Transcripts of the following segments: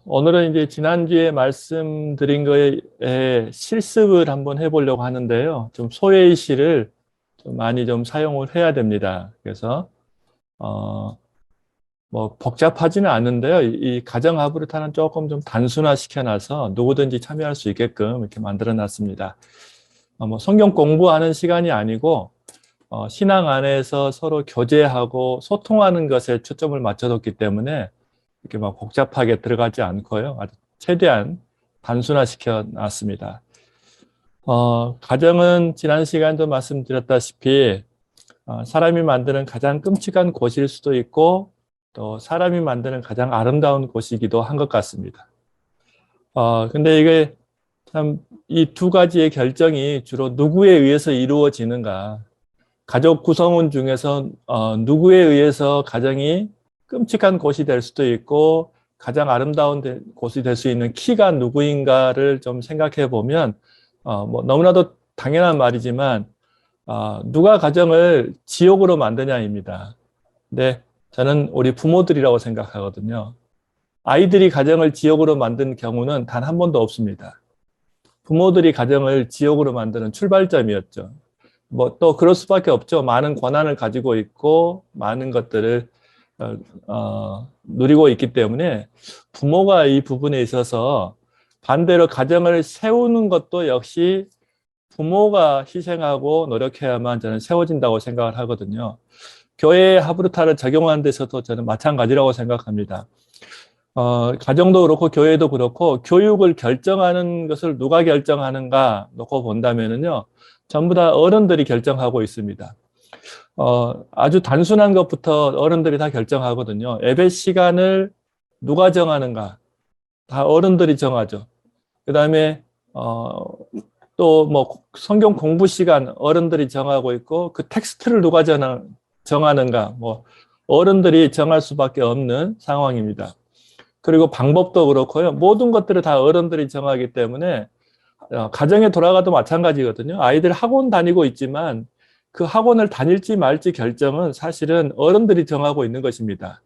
오늘은 이제 지난주에 말씀드린 거에 실습을 한번 해보려고 하는데요. 좀 소외시를 좀 많이 좀 사용을 해야 됩니다. 그래서, 뭐, 복잡하지는 않은데요. 이 가정 하브루타는 조금 좀 단순화 시켜놔서 누구든지 참여할 수 있게끔 이렇게 만들어 놨습니다. 뭐, 성경 공부하는 시간이 아니고, 신앙 안에서 서로 교제하고 소통하는 것에 초점을 맞춰뒀기 때문에 이렇게 막 복잡하게 들어가지 않고요. 아주 최대한 단순화시켜 놨습니다. 가정은 지난 시간도 말씀드렸다시피 사람이 만드는 가장 끔찍한 곳일 수도 있고 또 사람이 만드는 가장 아름다운 곳이기도 한 것 같습니다. 근데 이게 참 이 두 가지의 결정이 주로 누구에 의해서 이루어지는가? 가족 구성원 중에서 누구에 의해서 가정이 끔찍한 곳이 될 수도 있고 가장 아름다운 곳이 될 수 있는 키가 누구인가를 좀 생각해 보면 뭐 너무나도 당연한 말이지만 누가 가정을 지옥으로 만드냐입니다. 근데 저는 우리 부모들이라고 생각하거든요. 아이들이 가정을 지옥으로 만든 경우는 단 한 번도 없습니다. 부모들이 가정을 지옥으로 만드는 출발점이었죠. 뭐 또 그럴 수밖에 없죠. 많은 권한을 가지고 있고 많은 것들을 누리고 있기 때문에 부모가 이 부분에 있어서 반대로 가정을 세우는 것도 역시 부모가 희생하고 노력해야만 저는 세워진다고 생각을 하거든요. 교회 하브루타를 적용하는 데서도 저는 마찬가지라고 생각합니다. 가정도 그렇고 교회도 그렇고 교육을 결정하는 것을 누가 결정하는가 놓고 본다면은요, 전부 다 어른들이 결정하고 있습니다. 아주 단순한 것부터 어른들이 다 결정하거든요. 예배 시간을 누가 정하는가? 다 어른들이 정하죠. 그 다음에, 또 뭐 성경 공부 시간 어른들이 정하고 있고 그 텍스트를 누가 정하는가? 뭐 어른들이 정할 수밖에 없는 상황입니다. 그리고 방법도 그렇고요. 모든 것들을 다 어른들이 정하기 때문에 가정에 돌아가도 마찬가지거든요. 아이들 학원 다니고 있지만 그 학원을 다닐지 말지 결정은 사실은 어른들이 정하고 있는 것입니다.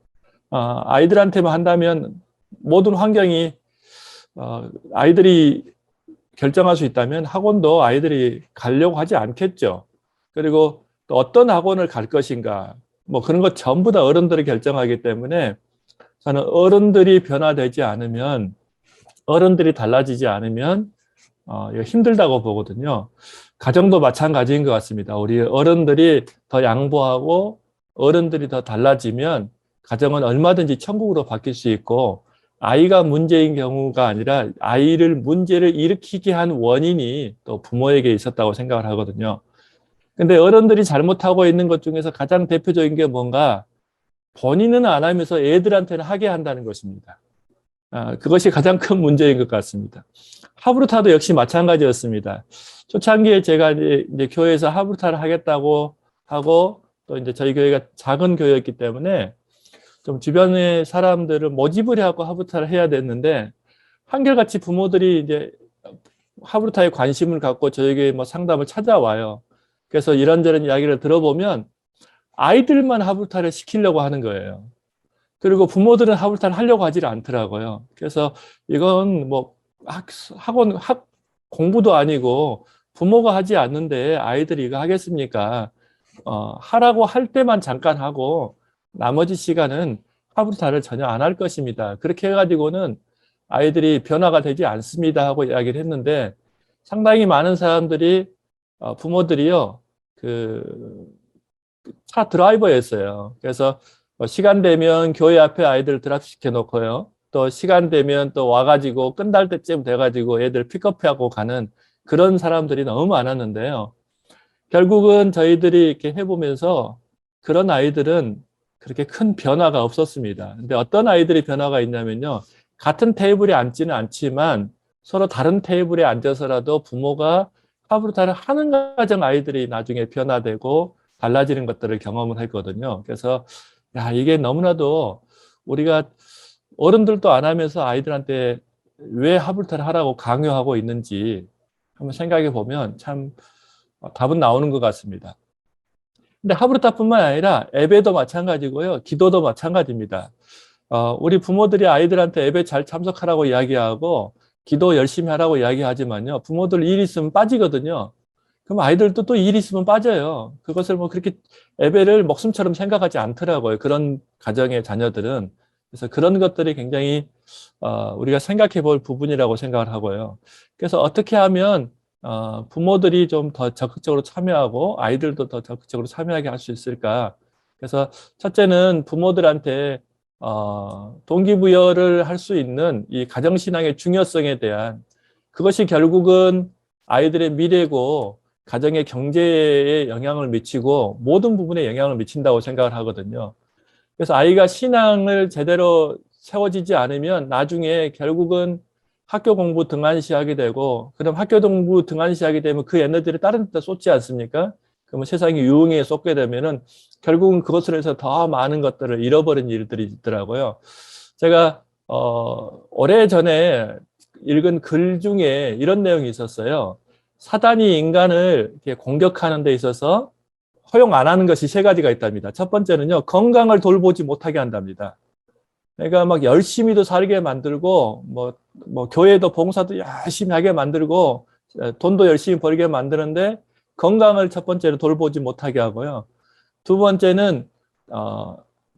아이들한테만 한다면 모든 환경이 아이들이 결정할 수 있다면 학원도 아이들이 가려고 하지 않겠죠. 그리고 또 어떤 학원을 갈 것인가 뭐 그런 것 전부 다 어른들이 결정하기 때문에 저는 어른들이 변화되지 않으면 어른들이 달라지지 않으면 이거 힘들다고 보거든요. 가정도 마찬가지인 것 같습니다. 우리 어른들이 더 양보하고 어른들이 더 달라지면 가정은 얼마든지 천국으로 바뀔 수 있고 아이가 문제인 경우가 아니라 아이를 문제를 일으키게 한 원인이 또 부모에게 있었다고 생각을 하거든요. 근데 어른들이 잘못하고 있는 것 중에서 가장 대표적인 게 뭔가 본인은 안 하면서 애들한테는 하게 한다는 것입니다. 그것이 가장 큰 문제인 것 같습니다. 하브루타도 역시 마찬가지였습니다. 초창기에 제가 이제 교회에서 하브루타를 하겠다고 하고 또 이제 저희 교회가 작은 교회였기 때문에 좀 주변의 사람들을 모집을 해갖고 하브루타를 해야 됐는데 한결같이 부모들이 이제 하브루타에 관심을 갖고 저에게 뭐 상담을 찾아와요. 그래서 이런저런 이야기를 들어보면 아이들만 하브루타를 시키려고 하는 거예요. 그리고 부모들은 하브루타를 하려고 하질 않더라고요. 그래서 이건 뭐 학원 공부도 아니고 부모가 하지 않는데 아이들이 이거 하겠습니까? 하라고 할 때만 잠깐 하고 나머지 시간은 하브루타를 전혀 안 할 것입니다. 그렇게 해가지고는 아이들이 변화가 되지 않습니다 하고 이야기를 했는데 상당히 많은 사람들이 부모들이요 그 차 드라이버였어요. 그래서 시간 되면 교회 앞에 아이들 드랍시켜 놓고요. 또 시간 되면 또 와가지고 끝날 때쯤 돼가지고 애들 픽업하고 가는 그런 사람들이 너무 많았는데요. 결국은 저희들이 이렇게 해보면서 그런 아이들은 그렇게 큰 변화가 없었습니다. 근데 어떤 아이들이 변화가 있냐면요. 같은 테이블에 앉지는 않지만 서로 다른 테이블에 앉아서라도 부모가 하브루타를 하는 가정 아이들이 나중에 변화되고 달라지는 것들을 경험을 했거든요. 그래서 야, 이게 너무나도 우리가 어른들도 안 하면서 아이들한테 왜 하브루타를 하라고 강요하고 있는지 한번 생각해 보면 참 답은 나오는 것 같습니다. 근데 하브루타뿐만 아니라 예배도 마찬가지고요. 기도도 마찬가지입니다. 우리 부모들이 아이들한테 예배 잘 참석하라고 이야기하고 기도 열심히 하라고 이야기하지만요. 부모들 일 있으면 빠지거든요. 그럼 아이들도 또 일 있으면 빠져요. 그것을 뭐 그렇게 예배를 목숨처럼 생각하지 않더라고요. 그런 가정의 자녀들은. 그래서 그런 것들이 굉장히 우리가 생각해 볼 부분이라고 생각을 하고요. 그래서 어떻게 하면 부모들이 좀 더 적극적으로 참여하고 아이들도 더 적극적으로 참여하게 할 수 있을까? 그래서 첫째는 부모들한테 동기부여를 할 수 있는 이 가정신앙의 중요성에 대한 그것이 결국은 아이들의 미래고 가정의 경제에 영향을 미치고 모든 부분에 영향을 미친다고 생각을 하거든요. 그래서 아이가 신앙을 제대로 세워지지 않으면 나중에 결국은 학교 공부 등한시하게 되고 그럼 학교 공부 등한시하게 되면 그 에너지를 다른 데 쏟지 않습니까? 그러면 세상의 유흥에 쏟게 되면은 결국은 그것으로 해서 더 많은 것들을 잃어버린 일들이 있더라고요. 제가 오래전에 읽은 글 중에 이런 내용이 있었어요. 사단이 인간을 이렇게 공격하는 데 있어서 허용 안 하는 것이 세 가지가 있답니다. 첫 번째는요, 건강을 돌보지 못하게 한답니다. 그러니까 막 열심히도 살게 만들고, 뭐 교회도 봉사도 열심히 하게 만들고, 돈도 열심히 벌게 만드는데, 건강을 첫 번째로 돌보지 못하게 하고요. 두 번째는,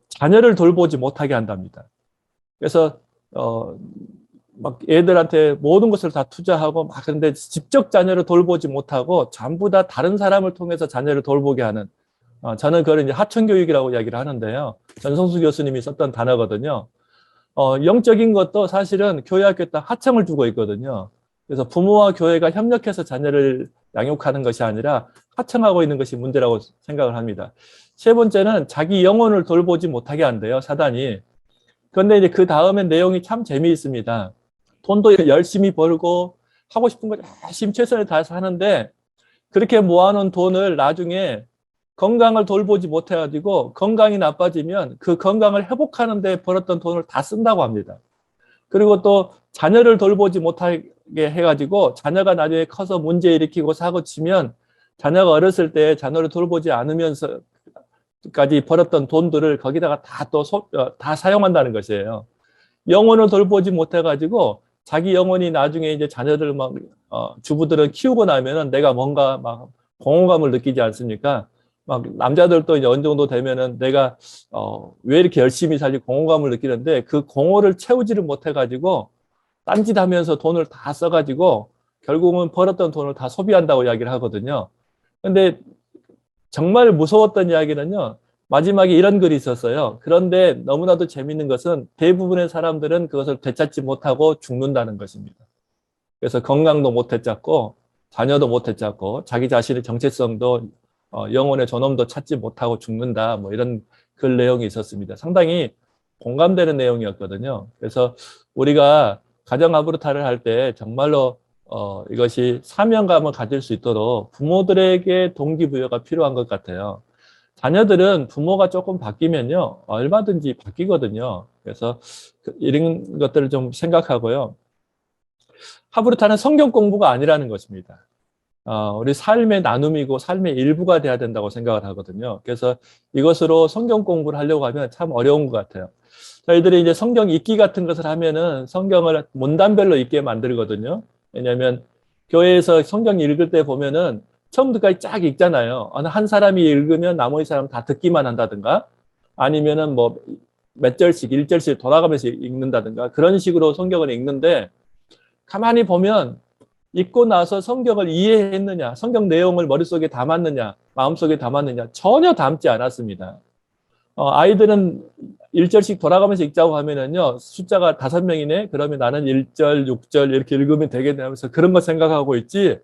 자녀를 돌보지 못하게 한답니다. 그래서, 막 애들한테 모든 것을 다 투자하고 막 그런데 직접 자녀를 돌보지 못하고 전부 다 다른 사람을 통해서 자녀를 돌보게 하는 저는 그걸 이제 하청교육이라고 이야기를 하는데요. 전성수 교수님이 썼던 단어거든요. 영적인 것도 사실은 교회 학교에 딱 하청을 두고 있거든요. 그래서 부모와 교회가 협력해서 자녀를 양육하는 것이 아니라 하청하고 있는 것이 문제라고 생각을 합니다. 세 번째는 자기 영혼을 돌보지 못하게 한대요, 사단이. 그런데 이제 그 다음에 내용이 참 재미있습니다. 돈도 열심히 벌고 하고 싶은 걸 열심히 최선을 다해서 하는데 그렇게 모아놓은 돈을 나중에 건강을 돌보지 못해가지고 건강이 나빠지면 그 건강을 회복하는 데 벌었던 돈을 다 쓴다고 합니다. 그리고 또 자녀를 돌보지 못하게 해가지고 자녀가 나중에 커서 문제 일으키고 사고 치면 자녀가 어렸을 때 자녀를 돌보지 않으면서 까지 벌었던 돈들을 거기다가 다 사용한다는 것이에요. 영혼을 돌보지 못해가지고 자기 영혼이 나중에 이제 자녀들 막 주부들은 키우고 나면은 내가 뭔가 막 공허감을 느끼지 않습니까? 막 남자들도 이제 어느 정도 되면은 내가 왜 이렇게 열심히 살지 공허감을 느끼는데 그 공허를 채우지를 못해가지고 딴짓하면서 돈을 다 써가지고 결국은 벌었던 돈을 다 소비한다고 이야기를 하거든요. 근데 정말 무서웠던 이야기는요. 마지막에 이런 글이 있었어요. 그런데 너무나도 재밌는 것은 대부분의 사람들은 그것을 되찾지 못하고 죽는다는 것입니다. 그래서 건강도 못 되찾고 자녀도 못 되찾고 자기 자신의 정체성도 영혼의 존엄도 찾지 못하고 죽는다. 뭐 이런 글 내용이 있었습니다. 상당히 공감되는 내용이었거든요. 그래서 우리가 가정 아브르타를 할 때 정말로 이것이 사명감을 가질 수 있도록 부모들에게 동기부여가 필요한 것 같아요. 자녀들은 부모가 조금 바뀌면요, 얼마든지 바뀌거든요. 그래서 이런 것들을 좀 생각하고요. 하브르타는 성경 공부가 아니라는 것입니다. 우리 삶의 나눔이고 삶의 일부가 돼야 된다고 생각을 하거든요. 그래서 이것으로 성경 공부를 하려고 하면 참 어려운 것 같아요. 저희들이 이제 성경 읽기 같은 것을 하면은 성경을 문단별로 읽게 만들거든요. 왜냐하면 교회에서 성경 읽을 때 보면은 처음부터까지 쫙 읽잖아요. 어느 한 사람이 읽으면 나머지 사람 다 듣기만 한다든가 아니면은 뭐 몇 절씩, 1절씩 돌아가면서 읽는다든가 그런 식으로 성경을 읽는데 가만히 보면 읽고 나서 성경을 이해했느냐, 성경 내용을 머릿속에 담았느냐, 마음속에 담았느냐 전혀 담지 않았습니다. 아이들은 1절씩 돌아가면서 읽자고 하면은요, 숫자가 5명이네? 그러면 나는 1절, 6절 이렇게 읽으면 되겠네 하면서 그런 거 생각하고 있지,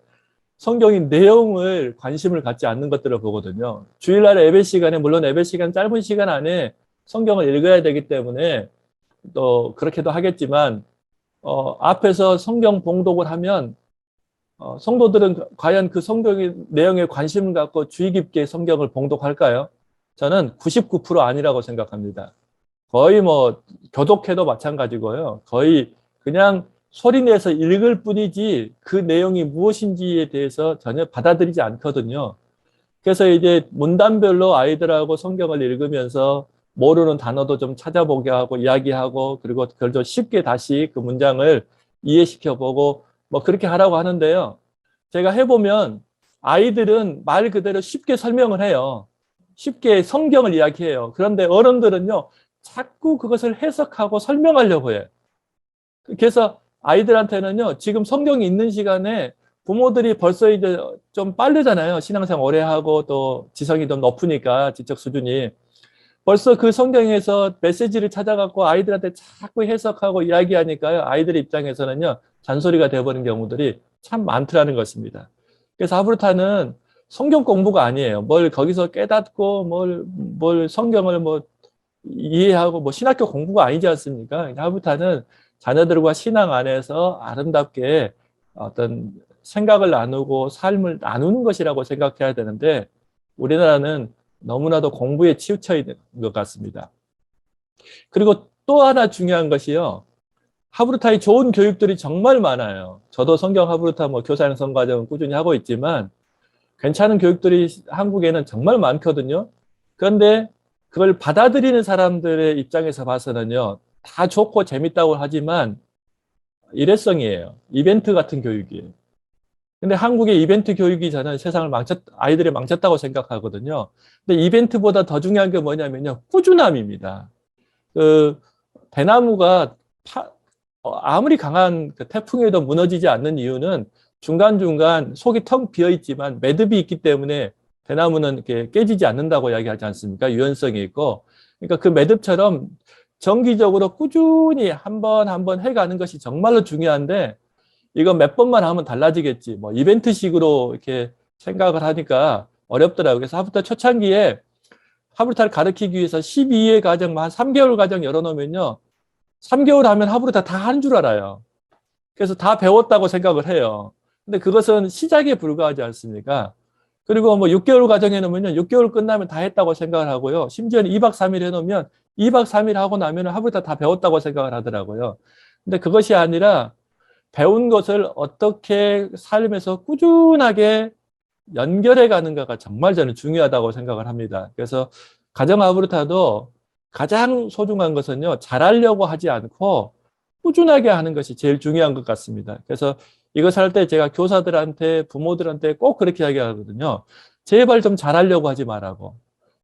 성경의 내용을 관심을 갖지 않는 것들을 보거든요. 주일날 예배 시간에, 물론 예배 시간 짧은 시간 안에 성경을 읽어야 되기 때문에 또 그렇게도 하겠지만, 앞에서 성경 봉독을 하면, 성도들은 과연 그 성경의 내용에 관심을 갖고 주의 깊게 성경을 봉독할까요? 저는 99% 아니라고 생각합니다. 거의 뭐 교독해도 마찬가지고요. 거의 그냥 소리내서 읽을 뿐이지 그 내용이 무엇인지에 대해서 전혀 받아들이지 않거든요. 그래서 이제 문단별로 아이들하고 성경을 읽으면서 모르는 단어도 좀 찾아보게 하고 이야기하고 그리고 그걸 좀 쉽게 다시 그 문장을 이해시켜보고 뭐 그렇게 하라고 하는데요. 제가 해보면 아이들은 말 그대로 쉽게 설명을 해요. 쉽게 성경을 이야기해요. 그런데 어른들은요, 자꾸 그것을 해석하고 설명하려고 해요. 그래서 아이들한테는요, 지금 성경이 있는 시간에 부모들이 벌써 이제 좀 빠르잖아요. 신앙생활 오래 하고 또 지성이 좀 높으니까 지적 수준이. 벌써 그 성경에서 메시지를 찾아갖고 아이들한테 자꾸 해석하고 이야기하니까요. 아이들의 입장에서는요, 잔소리가 되어버린 경우들이 참 많더라는 것입니다. 그래서 하브르타는 성경 공부가 아니에요. 뭘 거기서 깨닫고 뭘 성경을 뭐 이해하고 뭐 신학교 공부가 아니지 않습니까? 하브르타는 자녀들과 신앙 안에서 아름답게 어떤 생각을 나누고 삶을 나누는 것이라고 생각해야 되는데 우리나라는 너무나도 공부에 치우쳐 있는 것 같습니다. 그리고 또 하나 중요한 것이요. 하브르타의 좋은 교육들이 정말 많아요. 저도 성경 하브르타 뭐 교사 양성 과정은 꾸준히 하고 있지만 괜찮은 교육들이 한국에는 정말 많거든요. 그런데 그걸 받아들이는 사람들의 입장에서 봐서는요. 다 좋고 재밌다고 하지만 일회성이에요. 이벤트 같은 교육이에요. 근데 한국의 이벤트 교육이 저는 세상을 아이들이 망쳤다고 생각하거든요. 근데 이벤트보다 더 중요한 게 뭐냐면요. 꾸준함입니다. 그, 대나무가 아무리 강한 그 태풍에도 무너지지 않는 이유는 중간중간 속이 텅 비어 있지만 매듭이 있기 때문에 대나무는 이렇게 깨지지 않는다고 이야기하지 않습니까? 유연성이 있고. 그러니까 그 매듭처럼 정기적으로 꾸준히 한 번 한 번 해가는 것이 정말로 중요한데 이거 몇 번만 하면 달라지겠지. 뭐 이벤트식으로 이렇게 생각을 하니까 어렵더라고요. 그래서 하브르타 초창기에 하브르타를 가르치기 위해서 12회 과정, 한 3개월 과정 열어놓으면요. 3개월 하면 하브르타 다 한 줄 알아요. 그래서 다 배웠다고 생각을 해요. 근데 그것은 시작에 불과하지 않습니까? 그리고 뭐 6개월 과정 해놓으면요. 6개월 끝나면 다 했다고 생각을 하고요. 심지어는 2박 3일 해놓으면 2박 3일 하고 나면 하브르타 다 배웠다고 생각을 하더라고요. 근데 그것이 아니라 배운 것을 어떻게 삶에서 꾸준하게 연결해 가는가가 정말 저는 중요하다고 생각을 합니다. 그래서 가정 하브르타도 가장 소중한 것은요, 잘하려고 하지 않고 꾸준하게 하는 것이 제일 중요한 것 같습니다. 그래서 이것을 할 때 제가 교사들한테, 부모들한테 꼭 그렇게 이야기하거든요. 제발 좀 잘하려고 하지 말라고.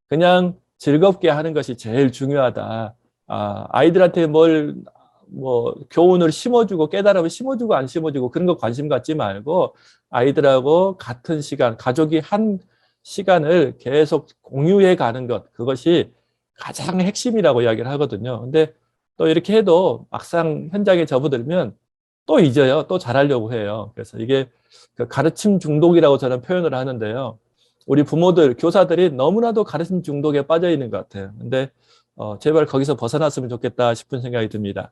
그냥 즐겁게 하는 것이 제일 중요하다. 아이들한테 뭐 교훈을 심어주고 깨달음을 심어주고 안 심어주고 그런 거 관심 갖지 말고 아이들하고 같은 시간, 가족이 한 시간을 계속 공유해 가는 것, 그것이 가장 핵심이라고 이야기를 하거든요. 근데 또 이렇게 해도 막상 현장에 접어들면 또 잊어요. 또 잘하려고 해요. 그래서 이게 그 가르침 중독이라고 저는 표현을 하는데요. 우리 부모들, 교사들이 너무나도 가르침 중독에 빠져 있는 것 같아요. 근데 제발 거기서 벗어났으면 좋겠다 싶은 생각이 듭니다.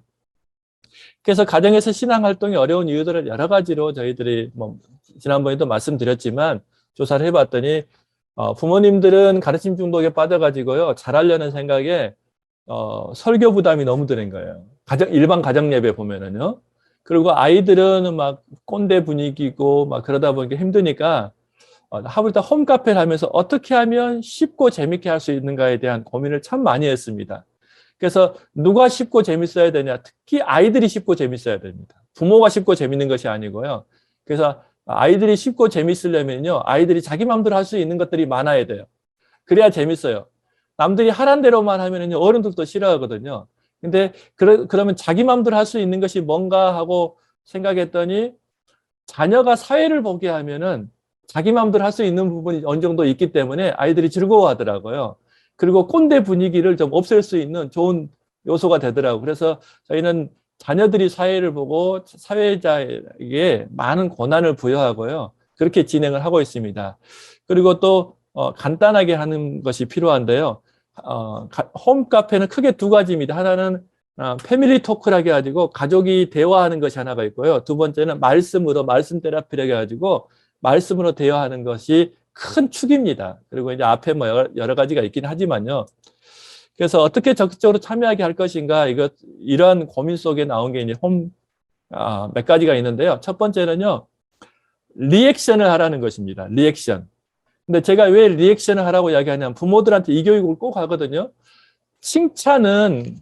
그래서 가정에서 신앙 활동이 어려운 이유들을 여러 가지로 저희들이 뭐 지난번에도 말씀드렸지만 조사를 해봤더니 부모님들은 가르침 중독에 빠져가지고요 잘하려는 생각에 설교 부담이 너무 드는 거예요. 일반 가정 예배 보면은요. 그리고 아이들은 막 꼰대 분위기고 막 그러다 보니까 힘드니까 하브르타 홈카페를 하면서 어떻게 하면 쉽고 재밌게 할 수 있는가에 대한 고민을 참 많이 했습니다. 그래서 누가 쉽고 재밌어야 되냐? 특히 아이들이 쉽고 재밌어야 됩니다. 부모가 쉽고 재밌는 것이 아니고요. 그래서 아이들이 쉽고 재밌으려면요. 아이들이 자기 마음대로 할 수 있는 것들이 많아야 돼요. 그래야 재밌어요. 남들이 하란 대로만 하면은요. 어른들도 싫어하거든요. 근데 그러면 자기 마음대로 할 수 있는 것이 뭔가 하고 생각했더니 자녀가 사회를 보게 하면은 자기 마음대로 할 수 있는 부분이 어느 정도 있기 때문에 아이들이 즐거워하더라고요. 그리고 꼰대 분위기를 좀 없앨 수 있는 좋은 요소가 되더라고요. 그래서 저희는 자녀들이 사회를 보고 사회자에게 많은 권한을 부여하고요. 그렇게 진행을 하고 있습니다. 그리고 또 간단하게 하는 것이 필요한데요. 홈카페는 크게 두 가지입니다. 하나는 패밀리 토크라고 해가지고 가족이 대화하는 것이 하나가 있고요. 두 번째는 말씀 테라피라고 해가지고 말씀으로 대화하는 것이 큰 축입니다. 그리고 이제 앞에 뭐 여러 가지가 있긴 하지만요. 그래서 어떻게 적극적으로 참여하게 할 것인가 이러한 고민 속에 나온 게 이제 몇 가지가 있는데요. 첫 번째는요. 리액션을 하라는 것입니다. 리액션. 근데 제가 왜 리액션을 하라고 이야기하냐면 부모들한테 이 교육을 꼭 하거든요. 칭찬은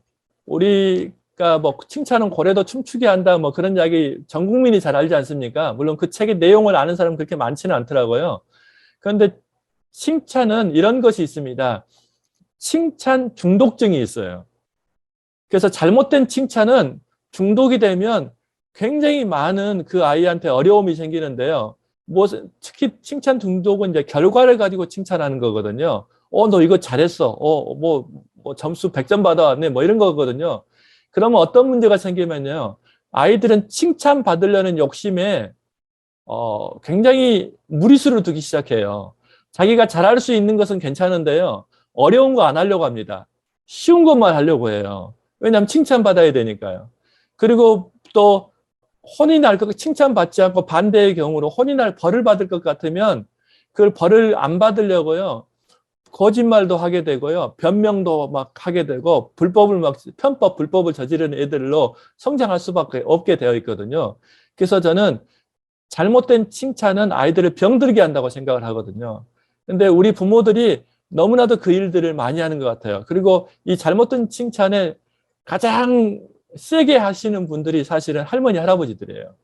우리가 뭐 칭찬은 고래도 춤추게 한다 뭐 그런 이야기 전 국민이 잘 알지 않습니까? 물론 그 책의 내용을 아는 사람은 그렇게 많지는 않더라고요. 그런데 칭찬은 이런 것이 있습니다. 칭찬 중독증이 있어요. 그래서 잘못된 칭찬은 중독이 되면 굉장히 많은 그 아이한테 어려움이 생기는데요. 뭐 특히 칭찬 중독은 이제 결과를 가지고 칭찬하는 거거든요. 너 이거 잘했어. 뭐 점수 100점 받아왔네. 뭐 이런 거거든요. 그러면 어떤 문제가 생기면요. 아이들은 칭찬 받으려는 욕심에 굉장히 무리수를 두기 시작해요. 자기가 잘할 수 있는 것은 괜찮은데요. 어려운 거 안 하려고 합니다. 쉬운 것만 하려고 해요. 왜냐하면 칭찬받아야 되니까요. 그리고 또 혼이 날 것, 칭찬받지 않고 반대의 경우로 혼이 날 벌을 받을 것 같으면 그걸 벌을 안 받으려고요. 거짓말도 하게 되고요. 변명도 막 하게 되고 불법을 막 편법, 불법을 저지르는 애들로 성장할 수밖에 없게 되어 있거든요. 그래서 저는 잘못된 칭찬은 아이들을 병들게 한다고 생각을 하거든요. 근데 우리 부모들이 너무나도 그 일들을 많이 하는 것 같아요. 그리고 이 잘못된 칭찬에 가장 세게 하시는 분들이 사실은 할머니, 할아버지들이에요.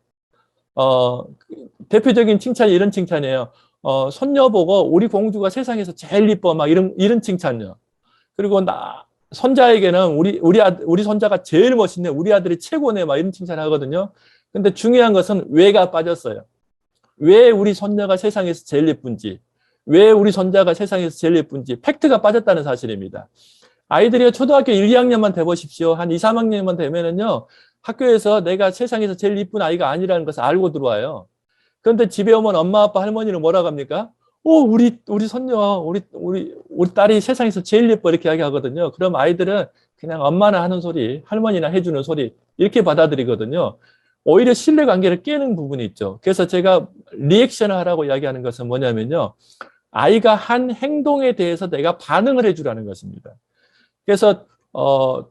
대표적인 칭찬이 이런 칭찬이에요. 손녀 보고 우리 공주가 세상에서 제일 이뻐 막 이런 칭찬요. 그리고 손자에게는 우리 손자가 제일 멋있네. 우리 아들이 최고네. 막 이런 칭찬 하거든요. 근데 중요한 것은 왜가 빠졌어요. 왜 우리 손녀가 세상에서 제일 예쁜지, 왜 우리 손자가 세상에서 제일 예쁜지 팩트가 빠졌다는 사실입니다. 아이들이 초등학교 1, 2학년만 돼 보십시오. 한 2, 3학년만 되면은요. 학교에서 내가 세상에서 제일 이쁜 아이가 아니라는 것을 알고 들어와요. 그런데 집에 오면 엄마, 아빠, 할머니는 뭐라고 합니까? 우리 손녀, 우리 딸이 세상에서 제일 예뻐 이렇게 이야기하거든요. 그럼 아이들은 그냥 엄마나 하는 소리, 할머니나 해주는 소리 이렇게 받아들이거든요. 오히려 신뢰관계를 깨는 부분이 있죠. 그래서 제가 리액션을 하라고 이야기하는 것은 뭐냐면요. 아이가 한 행동에 대해서 내가 반응을 해주라는 것입니다. 그래서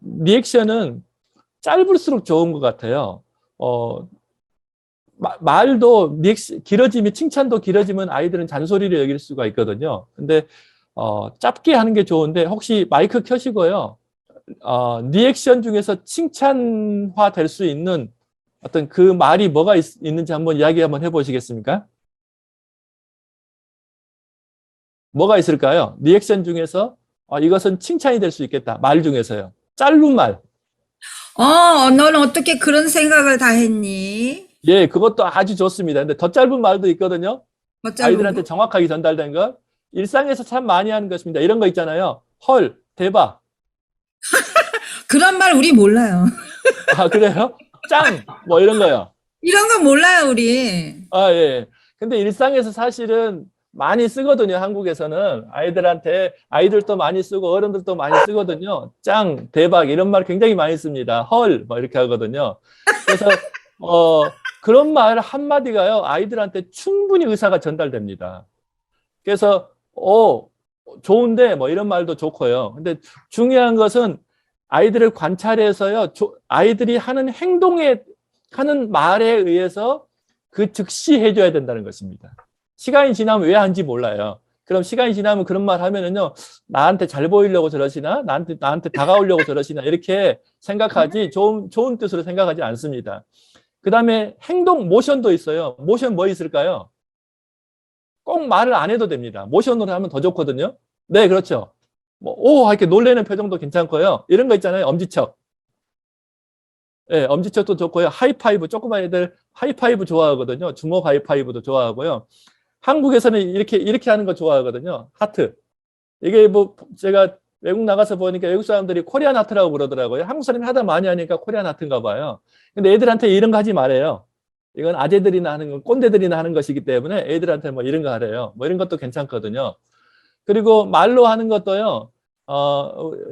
리액션은 짧을수록 좋은 것 같아요. 말도 길어지면 칭찬도 길어지면 아이들은 잔소리를 여길 수가 있거든요. 근데 짧게 하는 게 좋은데 혹시 마이크 켜시고요. 리액션 중에서 칭찬화 될 수 있는 어떤 그 말이 뭐가 있는지 한번 이야기 한번 해보시겠습니까? 뭐가 있을까요? 리액션 중에서 이것은 칭찬이 될 수 있겠다. 말 중에서요. 짧은 말. 넌 어떻게 그런 생각을 다 했니? 예, 그것도 아주 좋습니다. 근데 더 짧은 말도 있거든요. 뭐 짧은 아이들한테 거? 정확하게 전달된 것. 일상에서 참 많이 하는 것입니다. 이런 거 있잖아요. 헐, 대박. 그런 말 우리 몰라요. 아, 그래요? 짱! 뭐 이런 거요. 이런 거 몰라요, 우리. 아, 예. 근데 일상에서 사실은 많이 쓰거든요. 한국에서는. 아이들도 많이 쓰고 어른들도 많이 쓰거든요. 짱, 대박 이런 말 굉장히 많이 씁니다. 헐, 뭐 이렇게 하거든요. 그래서 그런 말 한마디가요. 아이들한테 충분히 의사가 전달됩니다. 그래서 좋은데 뭐 이런 말도 좋고요. 근데 중요한 것은 아이들을 관찰해서요. 아이들이 하는 하는 말에 의해서 그 즉시 해줘야 된다는 것입니다. 시간이 지나면 왜 하는지 몰라요. 그럼 시간이 지나면 그런 말 하면은요, 나한테 잘 보이려고 저러시나? 나한테 다가오려고 저러시나? 이렇게 생각하지, 좋은 뜻으로 생각하지 않습니다. 그 다음에 모션도 있어요. 모션 뭐 있을까요? 꼭 말을 안 해도 됩니다. 모션으로 하면 더 좋거든요. 네, 그렇죠. 이렇게 놀래는 표정도 괜찮고요. 이런 거 있잖아요. 엄지척. 예, 엄지척도 좋고요. 하이파이브, 조그만 애들 하이파이브 좋아하거든요. 주먹 하이파이브도 좋아하고요. 한국에서는 이렇게 하는 거 좋아하거든요. 하트. 이게 제가 외국 나가서 보니까 외국 사람들이 코리안 하트라고 그러더라고요. 한국 사람이 하다 많이 하니까 코리안 하트인가 봐요. 근데 애들한테 이런 거 하지 말아요. 이건 아재들이나 하는 건, 꼰대들이나 하는 것이기 때문에 애들한테 뭐 이런 거 하래요. 뭐 이런 것도 괜찮거든요. 그리고 말로 하는 것도요.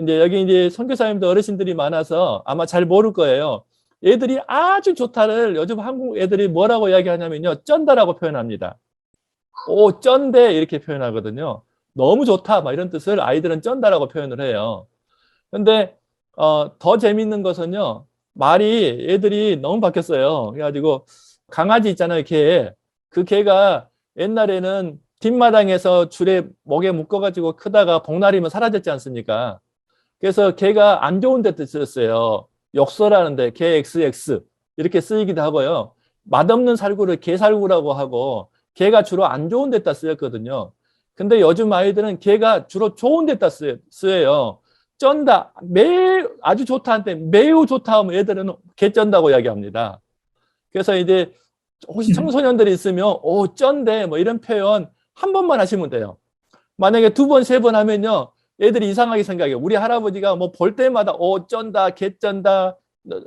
이제 여기 이제 선교사님도 어르신들이 많아서 아마 잘 모를 거예요. 애들이 아주 좋다를 요즘 한국 애들이 뭐라고 이야기하냐면요. 쩐다라고 표현합니다. 쩐데 이렇게 표현하거든요. 너무 좋다 막 이런 뜻을 아이들은 쩐다라고 표현을 해요. 근데 더 재밌는 것은요. 말이 애들이 너무 바뀌었어요. 그래가지고 강아지 있잖아요. 그 개가 옛날에는 뒷마당에서 줄에 목에 묶어가지고 크다가 복날이면 사라졌지 않습니까? 그래서 개가 안 좋은 데 쓰였어요. 욕설하는데 개 XX 이렇게 쓰이기도 하고요. 맛없는 살구를 개살구라고 하고 개가 주로 안 좋은 데다 쓰였거든요. 근데 요즘 아이들은 개가 주로 좋은 데다 쓰여요. 쩐다, 매우 아주 좋다한테 매우 좋다 하면 애들은 개 쩐다고 이야기합니다. 그래서 이제 혹시 청소년들이 있으면 쩐데 뭐 이런 표현 한 번만 하시면 돼요. 만약에 두 번, 세 번 하면요. 애들이 이상하게 생각해요. 우리 할아버지가 뭐 볼 때마다 쩐다, 개 쩐다,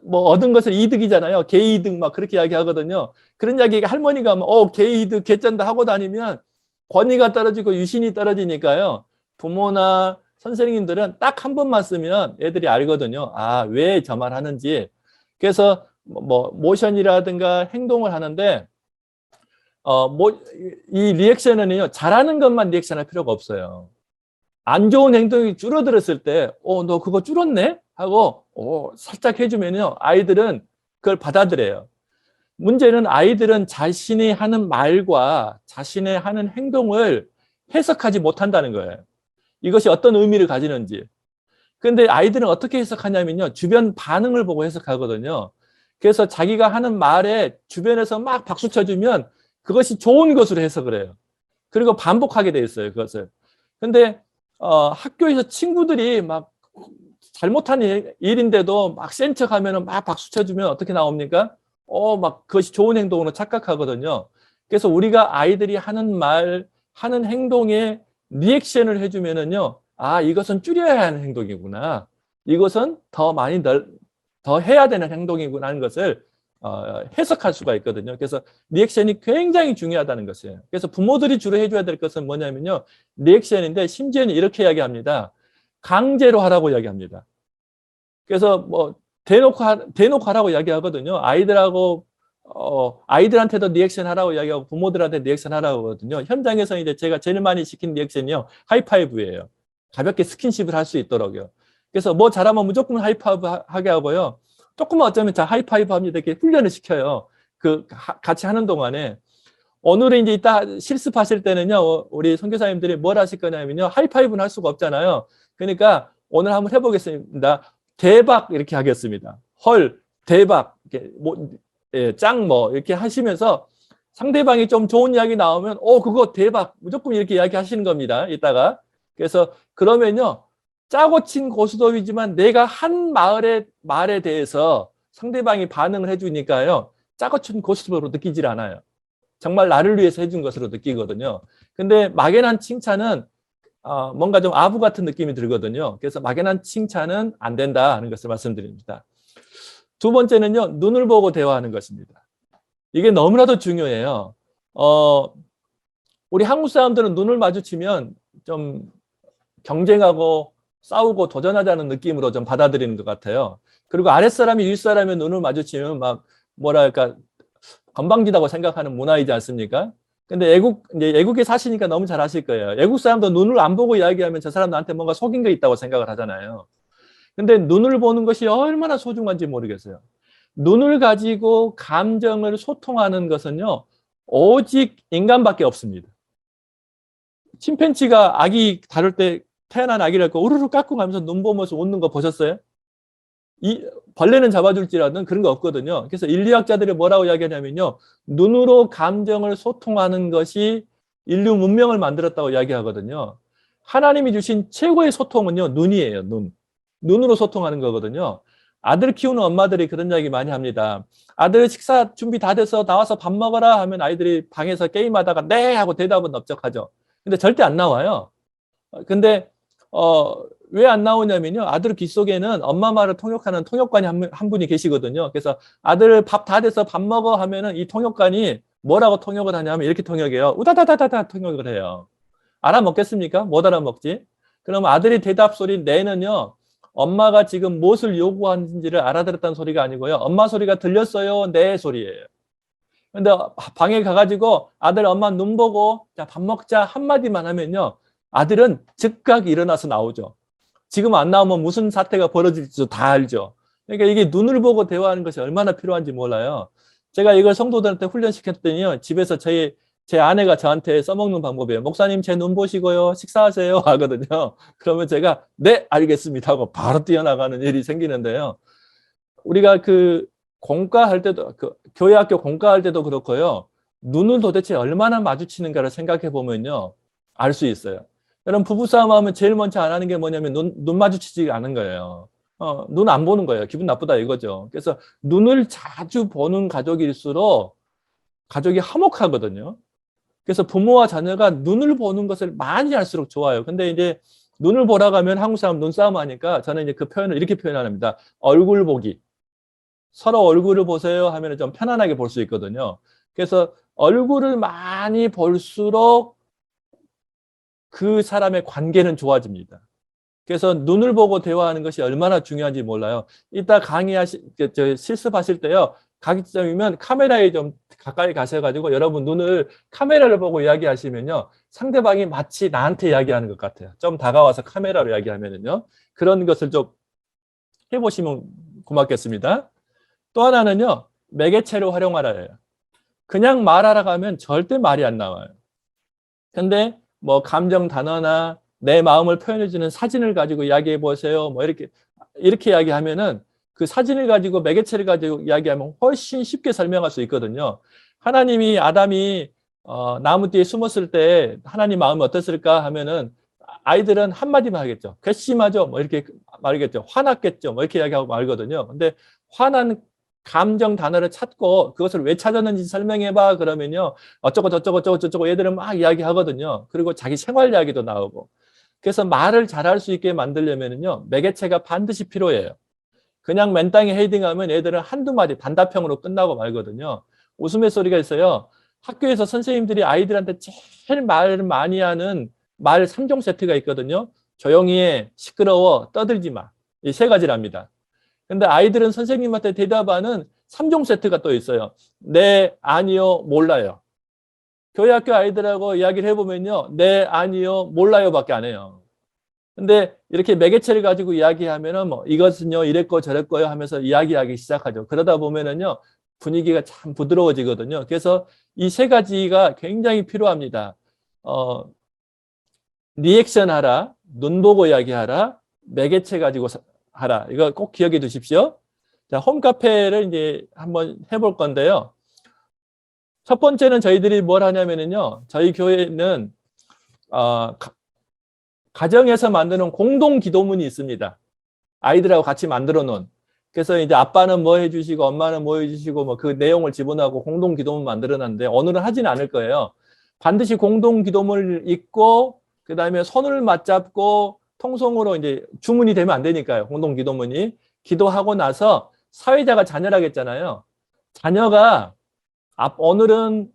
뭐 얻은 것을 이득이잖아요. 개 이득 막 그렇게 이야기하거든요. 그런 이야기 할머니가 개 이득, 개 쩐다 하고 다니면 권위가 떨어지고 유신이 떨어지니까요. 부모나 선생님들은 딱 한 번만 쓰면 애들이 알거든요. 아, 왜 저 말 하는지. 그래서 뭐 모션이라든가 행동을 하는데 이 리액션은요, 잘하는 것만 리액션할 필요가 없어요. 안 좋은 행동이 줄어들었을 때, 너 그거 줄었네? 하고, 살짝 해주면요, 아이들은 그걸 받아들여요. 문제는 아이들은 자신이 하는 말과 자신의 하는 행동을 해석하지 못한다는 거예요. 이것이 어떤 의미를 가지는지. 근데 아이들은 어떻게 해석하냐면요, 주변 반응을 보고 해석하거든요. 그래서 자기가 하는 말에 주변에서 막 박수 쳐주면 그것이 좋은 것으로 해석을 해요. 그리고 반복하게 돼 있어요, 그것을. 근데 학교에서 친구들이 막 잘못한 일인데도 막 센 척하면 막 박수 쳐주면 어떻게 나옵니까? 막 그것이 좋은 행동으로 착각하거든요. 그래서 우리가 아이들이 하는 말, 하는 행동에 리액션을 해주면은요, 아, 이것은 줄여야 하는 행동이구나. 이것은 더 많이 더 해야 되는 행동이구나 하는 것을 해석할 수가 있거든요. 그래서 리액션이 굉장히 중요하다는 것이에요. 그래서 부모들이 주로 해줘야 될 것은 뭐냐면요, 리액션인데 심지어는 이렇게 이야기합니다. 강제로 하라고 이야기합니다. 그래서 뭐 대놓고 하라고 이야기하거든요. 아이들한테도 리액션 하라고 이야기하고 부모들한테 리액션 하라고 하거든요. 현장에서 이제 제가 제일 많이 시킨 리액션이요, 하이파이브예요. 가볍게 스킨십을 할 수 있도록요. 그래서 뭐 잘하면 무조건 하이파이브 하게 하고요. 조금만 어쩌면 자 하이파이브 합니다. 이렇게 훈련을 시켜요. 같이 하는 동안에. 오늘은 이제 이따 실습하실 때는요, 우리 선교사님들이 뭘 하실 거냐면요, 하이파이브는 할 수가 없잖아요. 그러니까 오늘 한번 해보겠습니다. 대박 이렇게 하겠습니다. 헐, 대박, 이렇게 짱 이렇게 하시면서 상대방이 좀 좋은 이야기 나오면 그거 대박 무조건 이렇게 이야기 하시는 겁니다. 이따가. 그래서 그러면요, 짜고 친 고스톱이지만 내가 한 말에 대해서 상대방이 반응을 해주니까요, 짜고 친 고스톱으로 느끼질 않아요. 정말 나를 위해서 해준 것으로 느끼거든요. 근데 막연한 칭찬은 뭔가 좀 아부 같은 느낌이 들거든요. 그래서 막연한 칭찬은 안 된다 하는 것을 말씀드립니다. 두 번째는요, 눈을 보고 대화하는 것입니다. 이게 너무나도 중요해요. 우리 한국 사람들은 눈을 마주치면 좀 경쟁하고 싸우고 도전하자는 느낌으로 좀 받아들이는 것 같아요. 그리고 아랫사람이 윗사람의 눈을 마주치면 막 뭐랄까 건방지다고 생각하는 문화이지 않습니까? 근데 이제 애국에 사시니까 너무 잘 아실 거예요. 애국 사람도 눈을 안 보고 이야기하면 저 사람 나한테 뭔가 속인 게 있다고 생각을 하잖아요. 근데 눈을 보는 것이 얼마나 소중한지 모르겠어요. 눈을 가지고 감정을 소통하는 것은요, 오직 인간밖에 없습니다. 침팬지가 아기 다룰 때 태어난 아기를 우르르 깎고 가면서 눈 보면서 웃는 거 보셨어요? 이 벌레는 잡아줄지라든 그런 거 없거든요. 그래서 인류학자들이 뭐라고 이야기하냐면요, 눈으로 감정을 소통하는 것이 인류 문명을 만들었다고 이야기하거든요. 하나님이 주신 최고의 소통은요, 눈이에요. 눈으로 소통하는 거거든요. 아들 키우는 엄마들이 그런 이야기 많이 합니다. 아들 식사 준비 다 돼서 나와서 밥 먹어라 하면 아이들이 방에서 게임하다가 네 하고 대답은 넓적하죠. 근데 절대 안 나와요. 근데 왜 안 나오냐면요, 아들 귓속에는 엄마 말을 통역하는 통역관이 한 분이 계시거든요. 그래서 아들 밥 다 돼서 밥 먹어 하면은 이 통역관이 뭐라고 통역을 하냐면 이렇게 통역해요. 우다다다다다 통역을 해요. 알아먹겠습니까? 못 알아먹지. 그럼 아들이 대답 소리 내는요, 엄마가 지금 무엇을 요구하는지를 알아들었다는 소리가 아니고요, 엄마 소리가 들렸어요, 내 소리예요. 근데 방에 가가지고 아들 엄마 눈 보고 자 밥 먹자 한마디만 하면요, 아들은 즉각 일어나서 나오죠. 지금 안 나오면 무슨 사태가 벌어질지도 다 알죠. 그러니까 이게 눈을 보고 대화하는 것이 얼마나 필요한지 몰라요. 제가 이걸 성도들한테 훈련시켰더니요, 집에서 저희 제 아내가 저한테 써먹는 방법이에요. 목사님, 제 눈 보시고요. 식사하세요. 하거든요. 그러면 제가, 네, 알겠습니다. 하고 바로 뛰어나가는 일이 생기는데요. 우리가 그 공과할 때도, 그 교회 학교 공과할 때도 그렇고요. 눈을 도대체 얼마나 마주치는가를 생각해 보면요. 알 수 있어요. 여러분, 부부싸움 하면 제일 먼저 안 하는 게 뭐냐면 눈 마주치지 않은 거예요. 눈 안 보는 거예요. 기분 나쁘다 이거죠. 그래서 눈을 자주 보는 가족일수록 가족이 화목하거든요. 그래서 부모와 자녀가 눈을 보는 것을 많이 할수록 좋아요. 근데 이제 눈을 보러 가면 한국 사람 눈싸움 하니까 저는 이제 그 표현을 이렇게 표현합니다. 얼굴 보기. 서로 얼굴을 보세요 하면 좀 편안하게 볼 수 있거든요. 그래서 얼굴을 많이 볼수록 그 사람의 관계는 좋아집니다. 그래서 눈을 보고 대화하는 것이 얼마나 중요한지 몰라요. 이따 실습하실 때요. 가급적이면 카메라에 좀 가까이 가셔가지고 여러분 눈을 카메라를 보고 이야기하시면요. 상대방이 마치 나한테 이야기하는 것 같아요. 좀 다가와서 카메라로 이야기하면은요. 그런 것을 좀 해보시면 고맙겠습니다. 또 하나는요. 매개체를 활용하라예요. 그냥 말하러 가면 절대 말이 안 나와요. 근데 뭐 감정 단어나 내 마음을 표현해주는 사진을 가지고 이야기해 보세요. 뭐 이렇게 이야기하면은 그 사진을 가지고 매개체를 가지고 이야기하면 훨씬 쉽게 설명할 수 있거든요. 하나님이 아담이 나무 뒤에 숨었을 때 하나님 마음이 어땠을까 하면은 아이들은 한마디만 하겠죠. 괘씸하죠. 뭐 이렇게 말하겠죠. 화났겠죠. 뭐 이렇게 이야기하고 말거든요. 근데 화난 감정 단어를 찾고 그것을 왜 찾았는지 설명해봐 그러면요. 어쩌고 저쩌고 저쩌고 저쩌고 얘들은 막 이야기하거든요. 그리고 자기 생활 이야기도 나오고. 그래서 말을 잘할 수 있게 만들려면요. 매개체가 반드시 필요해요. 그냥 맨땅에 헤딩하면 애들은 한두 마디 단답형으로 끝나고 말거든요. 웃음의 소리가 있어요. 학교에서 선생님들이 아이들한테 제일 말을 많이 하는 말 3종 세트가 있거든요. 조용히 해, 시끄러워, 떠들지 마. 이 세 가지랍니다. 근데 아이들은 선생님한테 대답하는 3종 세트가 또 있어요. 네, 아니요, 몰라요. 교회 학교 아이들하고 이야기를 해보면요. 네, 아니요, 몰라요 밖에 안 해요. 근데 이렇게 매개체를 가지고 이야기하면은 뭐 이것은요, 이랬고 저랬고요 하면서 이야기하기 시작하죠. 그러다 보면은요, 분위기가 참 부드러워지거든요. 그래서 이 세 가지가 굉장히 필요합니다. 리액션 하라, 눈 보고 이야기하라, 매개체 가지고 하라. 이거 꼭 기억해 두십시오. 자, 홈카페를 이제 한번 해볼 건데요. 첫 번째는 저희들이 뭘 하냐면요. 저희 교회는, 가정에서 만드는 공동 기도문이 있습니다. 아이들하고 같이 만들어 놓은. 그래서 이제 아빠는 뭐 해주시고 엄마는 뭐 해주시고 뭐 그 내용을 지분하고 공동 기도문 만들어 놨는데 오늘은 하지는 않을 거예요. 반드시 공동 기도문을 읽고 그 다음에 손을 맞잡고 통성으로 이제 주문이 되면 안 되니까요. 공동 기도문이. 기도하고 나서 사회자가 자녀라겠잖아요. 자녀가 오늘은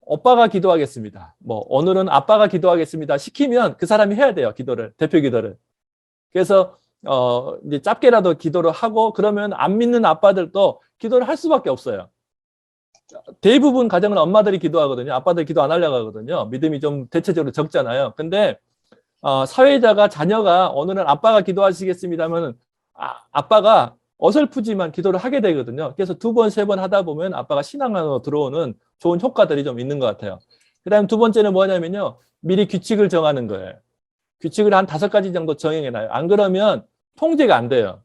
오빠가 기도하겠습니다. 뭐 오늘은 아빠가 기도하겠습니다. 시키면 그 사람이 해야 돼요. 기도를. 대표 기도를. 그래서 이제 짧게라도 기도를 하고 그러면 안 믿는 아빠들도 기도를 할 수밖에 없어요. 대부분 가정은 엄마들이 기도하거든요. 아빠들 기도 안 하려고 하거든요. 믿음이 좀 대체적으로 적잖아요. 근데 사회자가 자녀가 오늘은 아빠가 기도하시겠습니다 하면 아빠가 어설프지만 기도를 하게 되거든요. 그래서 두 번, 세 번 하다 보면 아빠가 신앙 안으로 들어오는 좋은 효과들이 좀 있는 것 같아요. 그 다음 두 번째는 뭐냐면요. 미리 규칙을 정하는 거예요. 규칙을 한 5가지 정도 정해놔요. 안 그러면 통제가 안 돼요.